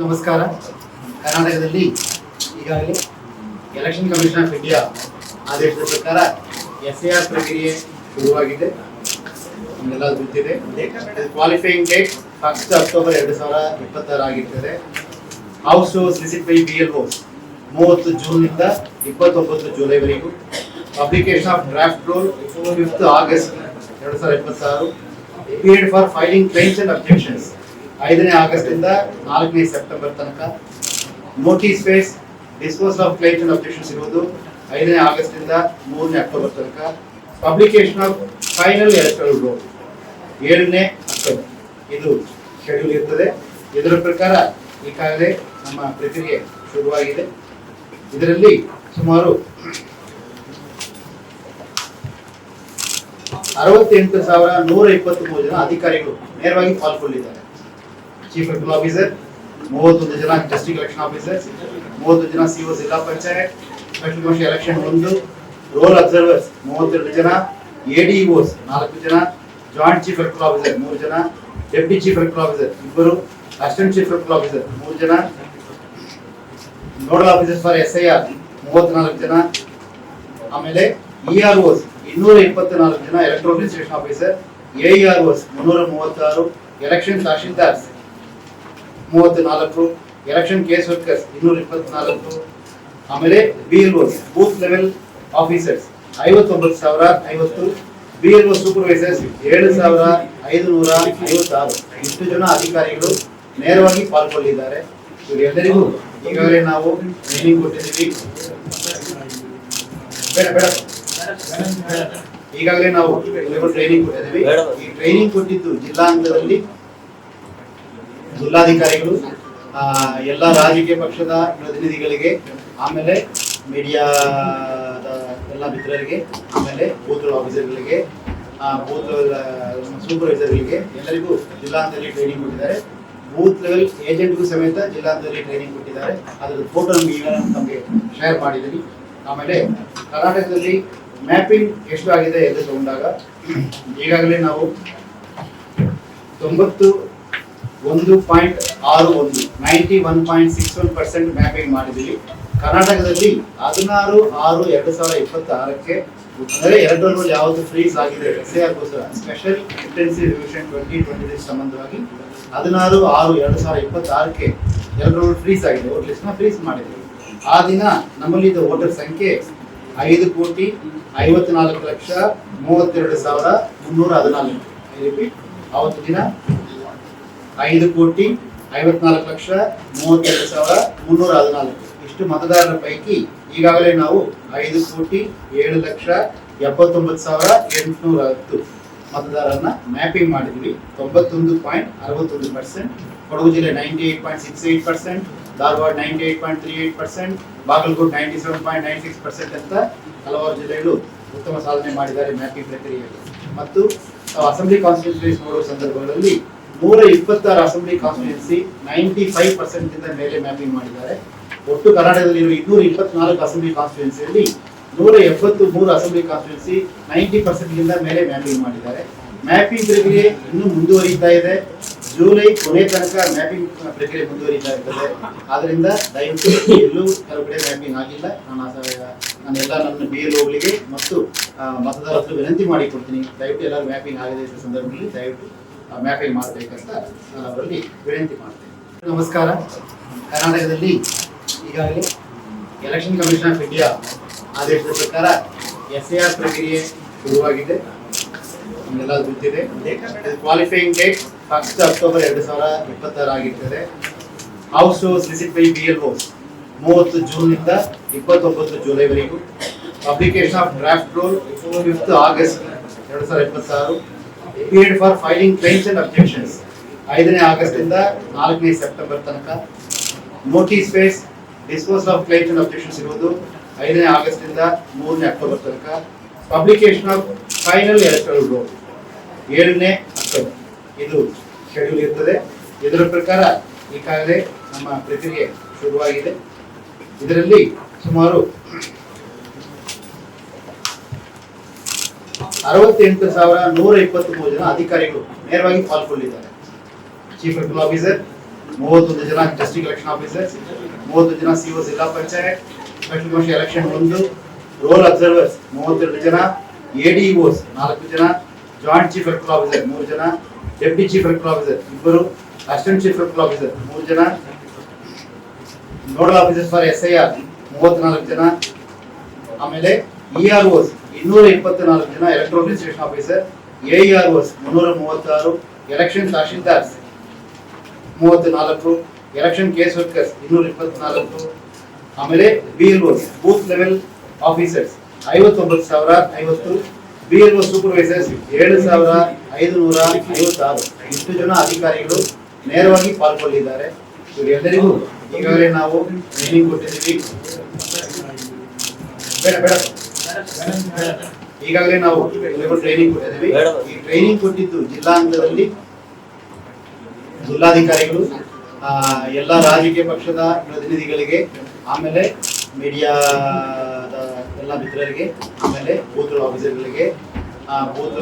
ನಮಸ್ಕಾರ. ಕರ್ನಾಟಕದಲ್ಲಿ ಈಗಾಗಲೇ ಎಲೆಕ್ಷನ್ ಕಮಿಷನ್ ಆಫ್ ಇಂಡಿಯಾ ಆದೇಶದ ಪ್ರಕಾರ SIR ಪ್ರಕ್ರಿಯೆ ಶುರುವಾಗಿದೆ. ನಿಮಗೆಲ್ಲ ಗೊತ್ತಿದೆ. ಕ್ವಾಲಿಫೈಯಿಂಗ್ ಡೇಟ್ 1 ಅಕ್ಟೋಬರ್ 2026 ಆಗಿರ್ತದೆ. House to visit by BLOs 30 ಜೂನ್ನಿಂದ 29 ಜುಲೈವರೆಗೂ. Publication of draft roll 5 August 2026. Period for filing claims and objections 5ನೇ ಆಗಸ್ಟ್ ಇಂದ 4ನೇ ಸೆಪ್ಟೆಂಬರ್ ತನಕ. Notice phase disposal of claims and objections ಇರುವುದು 5ನೇ ಆಗಸ್ಟ್ ಇಂದ 3ನೇ ಅಕ್ಟೋಬರ್ ತನಕ. Publication of final electoral roll 7ನೇ ಅಕ್ಟೋಬರ್ ಇದು ಶೆಡ್ಯೂಲ್ ಇರ್ತದೆ. ಇದರ ಪ್ರಕಾರ ಈಗಾಗಲೇ ನಮ್ಮ ಪ್ರಕ್ರಿಯೆ ಶುರುವಾಗಿದೆ. ಇದರಲ್ಲಿ ಸುಮಾರು 68,123 ಜನ ಅಧಿಕಾರಿಗಳು ನೇರವಾಗಿ ಪಾಲ್ಗೊಂಡಿದ್ದಾರೆ. ಚೀಫ್ ಎಲೆಕ್ಟರಲ್ ಆಫೀಸರ್ 31 ಜನ, ಡಿಸ್ಟ್ರಿಕ್ಟ್ ಎಲೆಕ್ಷನ್ ಆಫೀಸರ್ಸ್ 30 ಜನ, CO zilla panchayat, special commission election 1, roll observers 32 ಜನ, ADOs 4 ಜನ, ಜಾಯಿಂಟ್ ಚೀಫ್ ಎಲೆಕ್ಟರಲ್ ಆಫೀಸರ್ 3 ಜನ, deputy chief electoral officer 2, assistant chief electoral officer 3 ಜನ, ನೋಡಲ್ ಆಫೀಸರ್ ಫಾರ್ SIR 34 ಜನ, ಆಮೇಲೆ EROs 224 ಜನ, electoral registration officer, AEROs 336, election tahsildars 34, election case workers 224, ಆಮೇಲೆ BLOs booth level officers 59,050, BLO supervisors 7,556. ಇಷ್ಟು ಜನ ಅಧಿಕಾರಿಗಳು ನೇರವಾಗಿ ಪಾಲ್ಗೊಂಡಿದ್ದಾರೆ. ಇವರೆಲ್ಲರಿಗೂ ಈಗಾಗಲೇ ನಾವು ಟ್ರೈನಿಂಗ್ ಕೊಟ್ಟಿದ್ದೀವಿ. ಈಗಾಗಲೇ ನಾವು ಟ್ರೈನಿಂಗ್ ಕೊಟ್ಟಿದ್ದೀವಿ. ಈ ಟ್ರೈನಿಂಗ್ ಕೊಟ್ಟಿದ್ದು ಜಿಲ್ಲಾ ಹಂತದಲ್ಲಿ ಜಿಲ್ಲಾಧಿಕಾರಿಗಳು, ಎಲ್ಲ ರಾಜಕೀಯ ಪಕ್ಷದ ಪ್ರತಿನಿಧಿಗಳಿಗೆ, ಆಮೇಲೆ ಮೀಡಿಯಾದ ಎಲ್ಲ ಮಿತ್ರರಿಗೆ, ಆಮೇಲೆ ಬೂತ್ ಆಫೀಸರ್ಗಳಿಗೆ, ಬೂತ್ ಸೂಪರ್ವೈಸರ್ಗಳಿಗೆ ಎಲ್ಲರಿಗೂ ಜಿಲ್ಲಾ ಹಂತದಲ್ಲಿ ಟ್ರೈನಿಂಗ್ ಕೊಟ್ಟಿದ್ದಾರೆ. ಬೂತ್ ಲೆವೆಲ್ ಏಜೆಂಟ್ಗೂ ಸಮೇತ ಜಿಲ್ಲಾ ಹಂತದಲ್ಲಿ ಟ್ರೈನಿಂಗ್ ಕೊಟ್ಟಿದ್ದಾರೆ. ಅದರ ಫೋಟೋ ನಮಗೆ ಈಗ ನಮಗೆ ಶೇರ್ ಮಾಡಿದ್ದೀನಿ. ಆಮೇಲೆ ಕರ್ನಾಟಕದಲ್ಲಿ ಮ್ಯಾಪಿಂಗ್ ಎಷ್ಟು ಆಗಿದೆ ಎಂದು ತಗೊಂಡಾಗ ಈಗಾಗಲೇ ನಾವು 91.61% ಮ್ಯಾಪಿಂಗ್ ಮಾಡಿದ್ದೀವಿ. ಕರ್ನಾಟಕದಲ್ಲಿ 16/6/2026ಕ್ಕೆ ಅಂದರೆ 2 ರೋಲ್ ಯಾವುದು ಫ್ರೀಸ್ ಆಗಿದೆ SIR ಗೋಸ್ಕರ ಸ್ಪೆಷಲ್ ಇಂಟೆನ್ಸಿವ್ ರಿವಿಷನ್ 2026 ಸಂಬಂಧವಾಗಿ 16/6/2026ಕ್ಕೆ 2 ರೋಲ್ ಫ್ರೀಸ್ ಆಗಿದೆ. ವೋಟ್ ಲಿಸ್ಟ್ ನ ಫ್ರೀಸ್ ಮಾಡಿದ್ದೀವಿ. ಆ ದಿನ ನಮ್ಮಲ್ಲಿ ವೋಟರ್ ಸಂಖ್ಯೆ 5,54,32,314. ರಿಪೀಟ್, ಅವತ್ತು ದಿನ 5,54,32,314. ಇಷ್ಟು ಮತದಾರರ ಪೈಕಿ ಈಗಾಗಲೇ ನಾವು 5,07,79,810 ಮತದಾರರನ್ನ ಮ್ಯಾಪಿಂಗ್ ಮಾಡಿದ್ವಿ. 91.61%. ಕೊಡಗು ಜಿಲ್ಲೆ 98.68%, ಧಾರವಾಡ 98.38%, ಬಾಗಲಕೋಟೆ 97.96% ಅಂತ ಹಲವಾರು ಜಿಲ್ಲೆಗಳು ಉತ್ತಮ ಸಾಧನೆ ಮಾಡಿದ್ದಾರೆ ಮ್ಯಾಪಿಂಗ್ ಪ್ರಕ್ರಿಯೆಯಲ್ಲಿ. ಮತ್ತು ಅಸೆಂಬ್ಲಿ ಕಾನ್ಸ್ಟಿಟ್ಯೂನ್ಸಿ ನೋಡುವ ಸಂದರ್ಭಗಳಲ್ಲಿ 126 ಅಸೆಂಬ್ಲಿ ಕಾನ್ಸ್ಟಿಟ್ಯೂನ್ಸಿ 95% ಗಿಂತ ಮೇಲೆ ಮ್ಯಾಪಿಂಗ್ ಮಾಡಿದ್ದಾರೆ. ಒಟ್ಟು ಕರ್ನಾಟಕದಲ್ಲಿರುವ 224 ಅಸೆಂಬ್ಲಿ ಕಾನ್ಸ್ಟಿಟ್ಯೂನ್ಸಿಯಲ್ಲಿ 173 ಅಸೆಂಬ್ಲಿ ಕಾನ್ಸ್ಟಿಟ್ಯೂನ್ಸಿ 90% ಗಿಂತ ಮೇಲೆ ಮ್ಯಾಪಿಂಗ್ ಮಾಡಿದ್ದಾರೆ. ಮ್ಯಾಪಿಂಗ್ ಪ್ರಕ್ರಿಯೆ ಇನ್ನೂ ಮುಂದುವರಿತಾ ಇದೆ. ಜುಲೈ ಕೊನೆ ತನಕ ಮ್ಯಾಪಿಂಗ್ ಪ್ರಕ್ರಿಯೆ ಮುಂದುವರಿತಾ ಇರ್ತದೆ. ಆದ್ರಿಂದ ದಯವಿಟ್ಟು ಎಲ್ಲೂ ಕೆಲವು ಕಡೆ ಮ್ಯಾಪಿಂಗ್ ಆಗಿಲ್ಲ. ನಾನೆಲ್ಲ ನನ್ನ BLOಗಳಿಗೆ ಮತ್ತು ಮತದಾರರು ವಿನಂತಿ ಮಾಡಿಕೊಡ್ತೀನಿ, ದಯವಿಟ್ಟು ಎಲ್ಲರೂ ಮ್ಯಾಪಿಂಗ್ ಆಗದೇ ಇದ್ದ ಸಂದರ್ಭದಲ್ಲಿ ದಯವಿಟ್ಟು ಮ್ಯಾಪಿಂಗ್ ಮಾಡಬೇಕಂತ ನಾನು ಅವರಲ್ಲಿ ವಿನಂತಿ ಮಾಡ್ತೇನೆ. ನಮಸ್ಕಾರ. ಕರ್ನಾಟಕದಲ್ಲಿ ಈಗಾಗಲೇ ಎಲೆಕ್ಷನ್ ಕಮಿಷನ್ ಆಫ್ ಇಂಡಿಯಾ ಆದೇಶದ ಪ್ರಕಾರ SIR ಪ್ರಕ್ರಿಯೆ ಶುರುವಾಗಿದೆ. ನಿಮಗೆಲ್ಲ ಗೊತ್ತಿದೆ. ಕ್ವಾಲಿಫೈಯಿಂಗ್ ಡೇಟ್ 1 ಅಕ್ಟೋಬರ್ 2026 ಆಗಿರ್ತದೆ. House to visit by BLOs 30 ಜೂನ್ನಿಂದ 29 ಜುಲೈವರೆಗೂ. Publication of draft roll 5 August 2026. Period for filing claims and objections 5ನೇ ಆಗಸ್ಟ್ ಇಂದ 4ನೇ ಸೆಪ್ಟೆಂಬರ್ ತನಕ. Notice phase disposal of claims and objections ಇರುವುದು 5ನೇ ಆಗಸ್ಟ್ ಇಂದ 3ನೇ ಅಕ್ಟೋಬರ್ ತನಕ. Publication of final electoral roll 7ನೇ ಅಕ್ಟೋಬರ್ ಇದು ಶೆಡ್ಯೂಲ್ ಇರ್ತದೆ. ಇದರ ಪ್ರಕಾರ ಈಗಾಗಲೇ ನಮ್ಮ ಪ್ರಕ್ರಿಯೆ ಶುರುವಾಗಿದೆ. ಇದರಲ್ಲಿ ಸುಮಾರು 68,123 ಜನ ಅಧಿಕಾರಿಗಳು ನೇರವಾಗಿ ಪಾಲ್ಗೊಂಡಿದ್ದಾರೆ. ಚೀಫ್ ಎಲೆಕ್ಟರಲ್ ಆಫೀಸರ್ 31 ಜನ ಡಿಸ್ಟ್ರಿಕ್ಟ್ ಎಲೆಕ್ಷನ್ ಆಫೀಸರ್ಸ್, 30 ಜನ CO zilla panchayat, special commission election 1, roll observers 32 ಜನ, ಎಡಿಒಸ್ 4 ಜನ, ಜಾಯಿಂಟ್ ಚೀಫ್ ಎಲೆಕ್ಟರಲ್ ಆಫೀಸರ್ 3 ಜನ, deputy chief electoral officer 2, assistant chief electoral officer 3 ಜನ, ನೋಡಲ್ ಆಫೀಸರ್ ಫಾರ್ SIR 34 ಜನ, ಆಮೇಲೆ EROs 224 ಜನ, electoral registration officer, AEROs 336, election tahsildars 34, election case workers 224, ಆಮೇಲೆ BLOs booth level officers 59,050, BLO supervisors 7,556. ಇಷ್ಟು ಜನ ಅಧಿಕಾರಿಗಳು ನೇರವಾಗಿ ಪಾಲ್ಗೊಂಡಿದ್ದಾರೆ. ಇವರೆಲ್ಲರಿಗೂ ಈಗಾಗಲೇ ನಾವು ಟ್ರೈನಿಂಗ್ ಕೊಟ್ಟಿದ್ದೀವಿ. ಈಗಾಗಲೇ ನಾವು ಟ್ರೈನಿಂಗ್ ಕೊಟ್ಟಿದ್ದೀವಿ. ಈ ಟ್ರೈನಿಂಗ್ ಕೊಟ್ಟಿದ್ದು ಜಿಲ್ಲಾ ಹಂತದಲ್ಲಿ ಜಿಲ್ಲಾಧಿಕಾರಿಗಳು, ಎಲ್ಲ ರಾಜಕೀಯ ಪಕ್ಷದ ಪ್ರತಿನಿಧಿಗಳಿಗೆ, ಆಮೇಲೆ ಮೀಡಿಯಾದ ಎಲ್ಲ ಮಿತ್ರರಿಗೆ, ಆಮೇಲೆ ಬೂತ್ ಆಫೀಸರ್ಗಳಿಗೆ, ಬೂತ್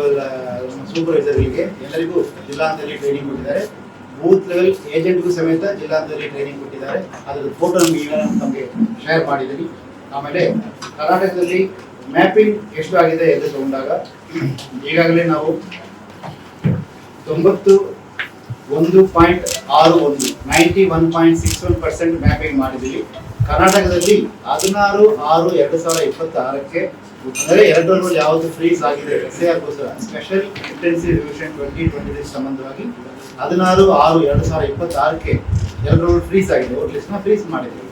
ಸೂಪರ್ವೈಸರ್ಗಳಿಗೆ ಎಲ್ಲರಿಗೂ ಜಿಲ್ಲಾ ಹಂತದಲ್ಲಿ ಟ್ರೈನಿಂಗ್ ಕೊಟ್ಟಿದ್ದಾರೆ. ಬೂತ್ ಲೆವೆಲ್ ಏಜೆಂಟ್ಗೂ ಸಮೇತ ಜಿಲ್ಲಾ ಹಂತದಲ್ಲಿ ಟ್ರೈನಿಂಗ್ ಕೊಟ್ಟಿದ್ದಾರೆ. ಅದರ ಫೋಟೋ ನಮಗೆ ಈಗ ನಮಗೆ ಶೇರ್ ಮಾಡಿದ್ದೀನಿ. ಆಮೇಲೆ ಕರ್ನಾಟಕದಲ್ಲಿ ಮ್ಯಾಪಿಂಗ್ ಎಷ್ಟು ಆಗಿದೆ ಎಂದು ತಗೊಂಡಾಗ ಈಗಾಗಲೇ ನಾವು 91.61% ಮ್ಯಾಪಿಂಗ್ ಮಾಡಿದ್ದೀವಿ. ಕರ್ನಾಟಕದಲ್ಲಿ 16/6/2026ಕ್ಕೆ ಅಂದರೆ 2 ರೋಲ್ ಯಾವುದು ಫ್ರೀಸ್ ಆಗಿದೆ SIR ಗೋಸ್ಕರ ಸ್ಪೆಷಲ್ ಇಂಟೆನ್ಸಿವ್ ರಿವಿಷನ್ 2026 ಸಂಬಂಧವಾಗಿ 16/6/2026ಕ್ಕೆ 2 ರೋಲ್ ಫ್ರೀಸ್ ಆಗಿದೆ. ವೋಟ್ ಲಿಸ್ಟ್ ನ ಫ್ರೀಸ್ ಮಾಡಿದ್ದೀವಿ.